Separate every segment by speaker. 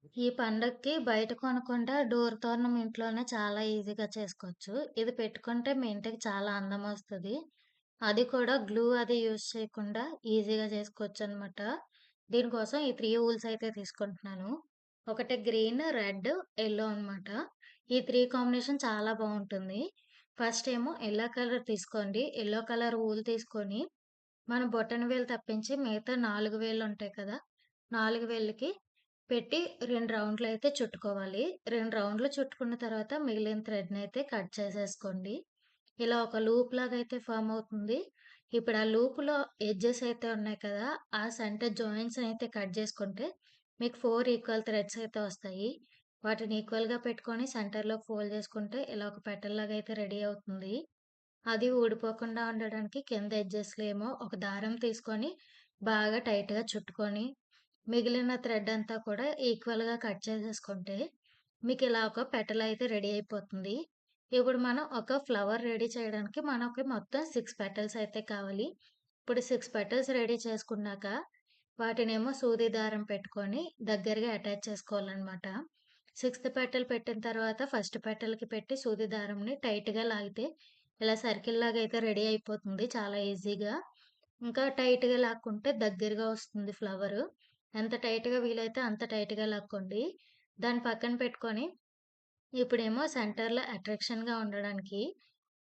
Speaker 1: ఈ పండగకి బయట కొనకుండా డోర్ తోరణం ఇంట్లోనే చాలా ఈజీగా చేసుకోవచ్చు. ఇది పెట్టుకుంటే మీ ఇంటికి చాలా అందమొస్తది. అది కూడా గ్లూ అది యూజ్ చేయకుండా ఈజీగా చేసుకోవచ్చనమాట. దీనికోసం ఈ 3 వూల్స్ అయితే తీసుకుంటున్నాను. ఒకటి గ్రీన్, రెడ్, యెల్లో అనమాట. ఈ 3 కాంబినేషన్ చాలా బావుంటుంది. ఫస్ట్ ఏమో యెల్లో కలర్ తీసుకోండి. యెల్లో కలర్ వూల్ తీసుకొని మన బొటన వేలు తప్పించి మిగతా 4 వేళ్ళుంటాయి కదా! 4 వేళ్ళకి పెట్టి 2 రౌండ్‌లయితే చుట్టుకోవాలి. 2 రౌండ్‌లు చుట్టుకున్న తర్వాత మిగిలిన థ్రెడ్‌నయితే కట్ చేసేసుకోండి. ఇలా ఒక లూప్ లాగైతే ఫార్మ్ అవుతుంది. ఇప్పుడు ఆ లూప్‌లో ఎడ్జెస్ అయితే ఉన్నాయి కదా! ఆ సెంటర్ జాయింట్స్‌నయితే కట్ చేసుకుంటే మీకు 4 ఈక్వల్ థ్రెడ్స్ అయితే వస్తాయి. వాటిని ఈక్వల్‌గా పెట్టుకొని సెంటర్‌లోకి ఫోల్డ్ చేసుకుంటే ఇలా ఒక పెటల్‌లాగా అయితే రెడీ అవుతుంది. అది ఊడిపోకుండా ఉండడానికి కింద ఎడ్జెస్‌లో ఏమో ఒక దారం తీసుకొని బాగా టైట్‌గా చుట్టుకొని మిగిలిన థ్రెడ్ అంతా కూడా ఈక్వల్‌గా కట్ చేసేసుకుంటే, మీకిలా ఒక పెటల్ అయితే రెడీ అయిపోతుంది. ఇప్పుడు మనం ఒక ఫ్లవర్ రెడీ చేయడానికి మనకి మొత్తం 6 పెటల్స్ అయితే కావాలి. ఇప్పుడు 6 పెటల్స్ రెడీ చేసుకున్నాక, వాటినేమో సూది దారం పెట్టుకొని దగ్గరగా అటాచ్ చేసుకోవాలనమాట. సిక్స్త్ పెటల్ పెట్టిన తర్వాత ఫస్ట్ పెటల్‌కి పెట్టి సూది దారంని టైట్‌గా లాగితే, ఇలా సర్కిల్ లాగా అయితే రెడీ అయిపోతుంది చాలా ఈజీగా. ఇంకా టైట్‌గా లాక్కుంటే దగ్గరగా వస్తుంది ఫ్లవరు. ఎంత టైట్‌గా వీలైతే అంత టైట్‌గా లాక్కోండి. దాన్ని పక్కన పెట్టుకొని, ఇప్పుడేమో సెంటర్‌లో అట్రాక్షన్‌గా ఉండడానికి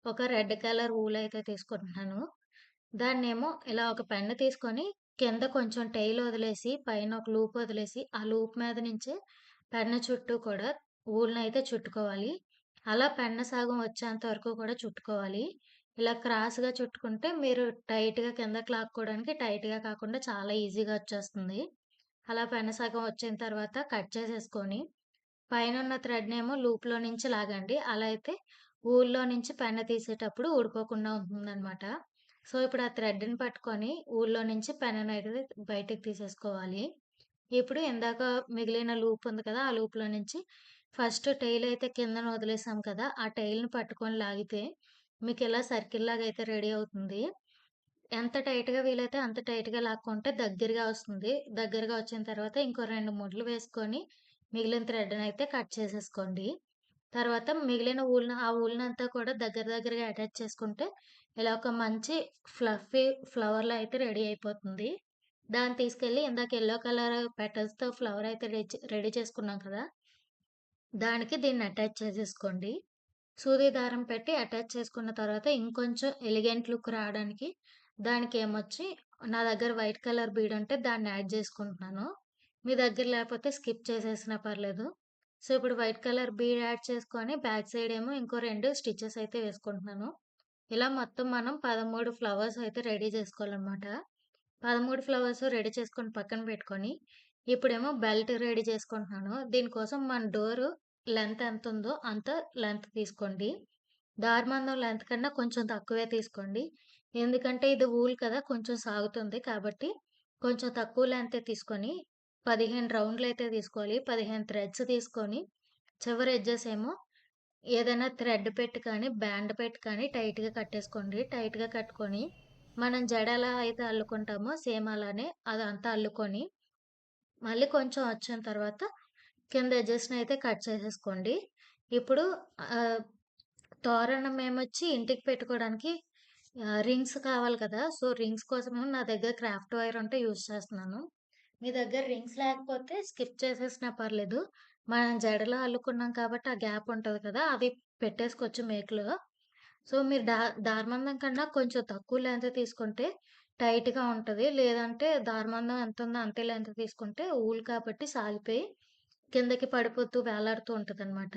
Speaker 1: ఒక రెడ్ కలర్ వూల్ అయితే తీసుకుంటున్నాను. దాన్నేమో ఇలా ఒక పెన్ను తీసుకొని కింద కొంచెం టెయిల్ వదిలేసి, పైన ఒక లూప్ వదిలేసి, ఆ లూప్ మీద నుంచే పెన్ను చుట్టూ కూడా వూలునయితే చుట్టుకోవాలి. అలా పెన్ను సగం వచ్చేంత వరకు కూడా చుట్టుకోవాలి. ఇలా క్రాస్‌గా చుట్టుకుంటే మీరు టైట్‌గా కిందకి లాక్కోవడానికి టైట్‌గా కాకుండా చాలా ఈజీగా వచ్చేస్తుంది. అలా పెన్ను సగం వచ్చిన తర్వాత కట్ చేసేసుకొని, పైనున్న థ్రెడ్‌నేమో లూప్‌లో నుంచి లాగండి. అలా అయితే వూల్‌లో నుంచి పెన్ను తీసేటప్పుడు ఊడిపోకుండా ఉంటుందనమాట. సో, ఇప్పుడు ఆ థ్రెడ్‌ని పట్టుకొని వూల్‌లో నుంచి పెన్నునయితే బయటకి తీసేసుకోవాలి. ఇప్పుడు ఇందాక మిగిలిన లూప్ ఉంది కదా! ఆ లూప్‌లో నుంచి ఫస్ట్ టెయిల్ అయితే కిందన వదిలేసాం కదా! ఆ టెయిల్‌ని పట్టుకొని లాగితే మీకిలా సర్కిల్‌లాగా అయితే రెడీ అవుతుంది. ఎంత టైట్‌గా వీలైతే అంత టైట్‌గా లాక్కుంటే దగ్గరగా వస్తుంది. దగ్గరగా వచ్చిన తర్వాత ఇంకో 2 ముడులు వేసుకొని మిగిలిన థ్రెడ్‌నయితే కట్ చేసేసుకోండి. తర్వాత మిగిలిన ఆ వూలనంతా కూడా దగ్గరగా అటాచ్ చేసుకుంటే ఇలా ఒక మంచి ఫ్లఫీ ఫ్లవర్‌లా అయితే రెడీ అయిపోతుంది. దాన్ని తీసుకెళ్ళి ఇందాక యెల్లో కలర్ పెటల్స్‌తో ఫ్లవర్ అయితే రెడీ చేసుకున్నాం కదా! దానికి దీన్ని అటాచ్ చేసేసుకోండి. సూది దారం పెట్టి అటాచ్ చేసుకున్న తర్వాత ఇంకొంచెం ఎలిగెంట్ లుక్ రావడానికి దానికేమొచ్చి నా దగ్గర వైట్ కలర్ బీడ్ ఉంటే దాన్ని యాడ్ చేసుకుంటున్నాను. మీ దగ్గర లేకపోతే స్కిప్ చేసేసినా పర్లేదు. సో, ఇప్పుడు వైట్ కలర్ బీడ్ యాడ్ చేసుకొని బ్యాక్ సైడ్ ఏమో ఇంకో 2 స్టిచెస్ అయితే వేసుకుంటున్నాను. ఇలా మొత్తం మనం 13 ఫ్లవర్స్ అయితే రెడీ చేసుకోవాలనమాట. 13 ఫ్లవర్స్ రెడీ చేసుకొని పక్కన పెట్టుకొని, ఇప్పుడేమో బెల్ట్ రెడీ చేసుకుంటున్నాను. దీనికోసం మన డోరు లెంత్ ఎంతుందో అంత లెంత్ తీసుకోండి. దారమందం లెంత్ కన్నా కొంచెం తక్కువే తీసుకోండి. ఎందుకంటే ఇది వూల్ కదా! కొంచెం సాగుతుంది. కాబట్టి కొంచెం తక్కువ లెంతే తీసుకొని 15 రౌండ్‌లయితే తీసుకోవాలి. 15 థ్రెడ్స్ తీసుకొని చివరి ఎడ్జెస్ ఏమో ఏదైనా థ్రెడ్ పెట్టి కానీ, బ్యాండ్ పెట్టి కానీ టైట్‌గా కట్టేసుకోండి. టైట్‌గా కట్టుకొని, మనం జడ ఎలా అయితే అల్లుకుంటామో సేమ్ అలానే అదంతా అల్లుకొని, మళ్ళీ కొంచెం వచ్చిన తర్వాత కింద ఎడ్జెస్‌నయితే కట్ చేసేసుకోండి. ఇప్పుడు ఆహ్, తోరణం ఏమొచ్చి ఇంటికి పెట్టుకోవడానికి రింగ్స్ కావాలి కదా! సో, రింగ్స్ కోసమేమో నా దగ్గర క్రాఫ్ట్ వైర్ ఉంటే యూజ్ చేస్తున్నాను. మీ దగ్గర రింగ్స్ లేకపోతే స్కిప్ చేసేసినా పర్లేదు. మనం జడలో అల్లుకున్నాం కాబట్టి ఆ గ్యాప్ ఉంటది కదా! అది పెట్టేసుకోవచ్చు మేకులో. సో, మీరు దారమందం కన్నా కొంచెం తక్కువ లెంత్ తీసుకుంటే టైట్‌గా ఉంటది. లేదంటే దారమందం ఎంతుందో అంతే లెంత్ తీసుకుంటే వూల్ కాబట్టి సాగిపోయి కిందకి పడిపోతూ వేలాడుతూ ఉంటదనమాట.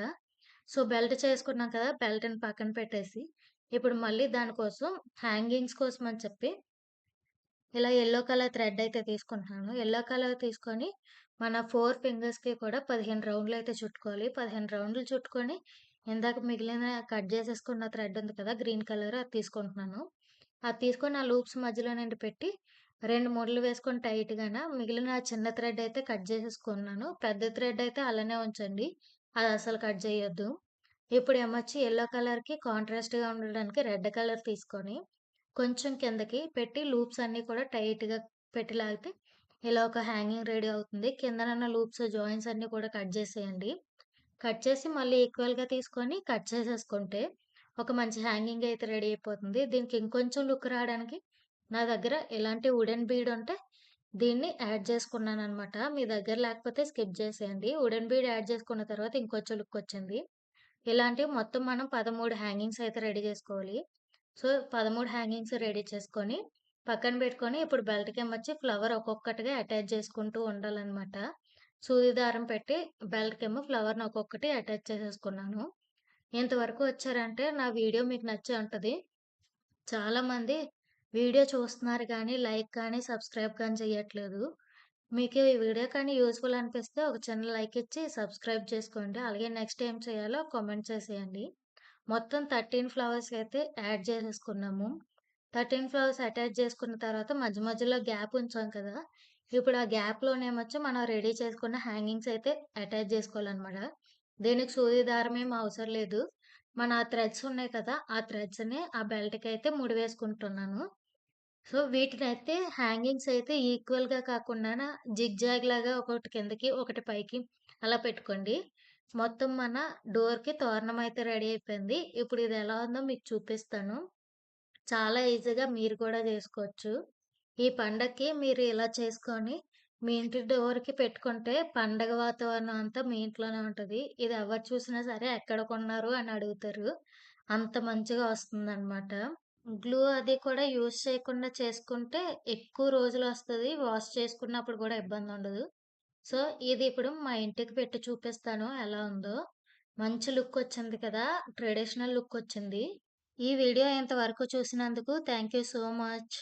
Speaker 1: సో, బెల్ట్ చేసుకున్నాం కదా! బెల్ట్‌ని పక్కన పెట్టేసి, ఇప్పుడు మళ్ళీ దానికోసం హ్యాంగింగ్స్ కోసం అని చెప్పి ఇలా యెల్లో కలర్ థ్రెడ్ అయితే తీసుకుంటున్నాను. యెల్లో కలర్ తీసుకొని మన 4 ఫింగర్స్‌కి కూడా 15 రౌండ్‌లయితే చుట్టుకోవాలి. 15 రౌండ్‌లు చుట్టుకొని ఇందాక మిగిలిన కట్ చేసేసుకున్న థ్రెడ్ ఉంది కదా! గ్రీన్ కలర్ అది తీసుకుంటున్నాను. అది తీసుకొని ఆ లూప్స్ మధ్యలో నుండి పెట్టి 2 ముడులు వేసుకొని టైట్‌గాన మిగిలిన ఆ చిన్న థ్రెడ్ అయితే కట్ చేసేసుకున్నాను. పెద్ద థ్రెడ్ అయితే అలానే ఉంచండి. అది అస్సలు కట్ చేయొద్దు. ఇప్పుడేమొచ్చి యెల్లో కలర్‌కి కాంట్రాస్ట్‌గా ఉండడానికి రెడ్ కలర్ తీసుకొని కొంచెం కిందకి పెట్టి లూప్స్ అన్నీ కూడా టైట్‌గా పెట్టి లాగితే ఇలా ఒక హ్యాంగింగ్ రెడీ అవుతుంది. కిందనున్న లూప్స్, జాయింట్స్ అన్నీ కూడా కట్ జేసేయండి. కట్ చేసి మళ్ళీ ఈక్వల్‌గా తీసుకొని కట్ చేసేసుకుంటే, ఒక మంచి హ్యాంగింగ్ అయితే రెడీ అయిపోతుంది. దీనికి ఇంకొంచెం లుక్ రావడానికి నా దగ్గర ఇలాంటి వుడెన్ బీడ్ ఉంటే దీన్ని యాడ్ చేసుకున్నాననమాట. మీ దగ్గర లేకపోతే స్కిప్ చేసేయండి. వుడెన్ బీడ్ యాడ్ చేసుకున్న తర్వాత ఇంకొంచెం లుక్ వచ్చింది. ఇలాంటివి మొత్తం మనం 13 హ్యాంగింగ్స్ అయితే రెడీ చేసుకోవాలి. సో, 13 హ్యాంగింగ్స్ రెడీ చేసుకొని, పక్కన పెట్టుకొని ఇప్పుడు బెల్ట్‌కేమొచ్చి ఫ్లవర్ ఒక్కొక్కటిగా అటాచ్ చేసుకుంటూ ఉండాలనమాట. సూది దారం పెట్టి బెల్ట్‌కేమో ఫ్లవర్‌ని ఒక్కొక్కటి అటాచ్ చేసేసుకున్నాను. ఇంతవరకు వచ్చారంటే నా వీడియో మీకు నచ్చే ఉంటది. చాలామంది వీడియో చూస్తున్నారు కానీ, లైక్ కానీ, సబ్స్క్రైబ్ కానీ చేయట్లేదు. మీకు ఈ వీడియో కానీ యూజ్‌ఫుల్ అనిపిస్తే ఒక చిన్న లైక్ ఇచ్చి సబ్స్క్రైబ్ చేసుకోండి. అలాగే నెక్స్ట్ ఏం చేయాలో కామెంట్ చేసేయండి. మొత్తం 13 ఫ్లవర్స్ అయితే యాడ్ చేసేసుకున్నాము. 13 ఫ్లవర్స్ అటాచ్ చేసుకున్న తర్వాత మధ్య మధ్యలో గ్యాప్ ఉంచాం కదా! ఇప్పుడు ఆ గ్యాప్‌లోనేమొచ్చి మనం రెడీ చేసుకున్న హ్యాంగింగ్స్ అయితే అటాచ్ చేసుకోవాలనమాట. దీనికి సూది దారం ఏమి అవసరం లేదు. మన థ్రెడ్స్ ఉన్నాయి కదా! ఆ థ్రెడ్స్‌ని ఆ బెల్ట్‌కైతే ముడివేసుకుంటున్నాను. సో, వీటినైతే హ్యాంగింగ్స్ అయితే ఈక్వల్‌గా కాకుండాన జిగ్‌జాగ్ లాగా ఒకటి కిందకి, ఒకటి పైకి అలా పెట్టుకోండి. మొత్తం మన డోర్‌కి తోరణం అయితే రెడీ అయిపోయింది. ఇప్పుడు ఇది ఎలా ఉందో మీకు చూపిస్తాను. చాలా ఈజీగా మీరు కూడా చేసుకోవచ్చు. ఈ పండగకి మీరు ఇలా చేసుకొని, మీ ఇంటి డోర్‌కి పెట్టుకుంటే పండగ వాతావరణం అంతా మీ ఇంట్లోనే ఉంటది. ఇది ఎవరు చూసినా సరే ఎక్కడ కొన్నారు అని అడుగుతారు. అంత మంచిగా వస్తుందనమాట. గ్లూ అది కూడా యూజ్ చేయకుండా చేసుకుంటే ఎక్కువ రోజులొస్తది. వాష్ చేసుకున్నప్పుడు కూడా ఇబ్బందుండదు. సో, ఇది ఇప్పుడు మా ఇంటికి పెట్టి చూపిస్తాను ఎలా ఉందో. మంచి లుకొచ్చింది కదా! ట్రెడిషనల్ లుకొచ్చింది. ఈ వీడియో ఇంతవరకు చూసినందుకు థాంక్ యూ సో మచ్.